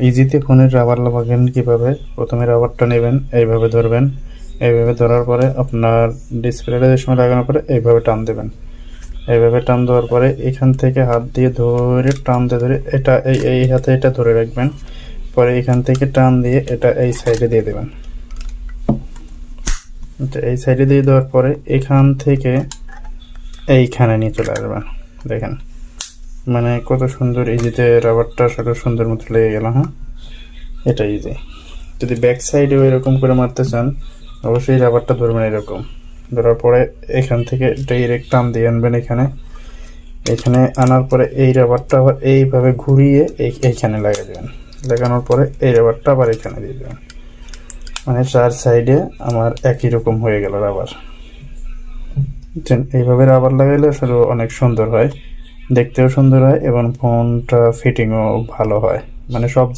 ইজিতে ফোনের রাবার লাগাবেন কিভাবে? প্রথমে রাবারটা নেবেন, এইভাবে ধরবেন। এইভাবে ধরার পরে আপনার ডিসপ্লেটা যে সময় লাগানোর পরে এইভাবে টান দেবেন। এইভাবে টান দেওয়ার পরে এখান থেকে হাত দিয়ে ধরে টানতে ধরে এটা এই হাতে এটা ধরে রাখবেন। পরে এখান থেকে টান দিয়ে এটা এই সাইডে দিয়ে দেবেন। এই সাইডে দিয়ে দেওয়ার পরে এখান থেকে এইখানে নিয়ে চলে আসবেন। দেখেন মানে কত সুন্দর ইজিতে রাবারটা সেটা সুন্দর মতো লেগে গেল। হ্যাঁ, এটা ইজি। যদি ব্যাক সাইডেও এরকম করে মারতে চান অবশ্যই রাবারটা ধরবেন এরকম। ধরার পরে এখান থেকে ডাইরেক্ট টান দিয়ে আনবেন এখানে আনার পরে এই রাবারটা আবার এইভাবে ঘুরিয়ে এইখানে লাগিয়ে দেবেন। লাগানোর পরে এই রাবারটা আবার এখানে দিয়ে দেবেন। মানে চার সাইডে আমার একই রকম হয়ে গেল রাবার। এইভাবে রাবার লাগাইলে আসলে অনেক সুন্দর হয়, দেখতেও সুন্দর হয় এবং ফোনটা ফিটিংও ভালো হয়, মানে সব জায়গায়।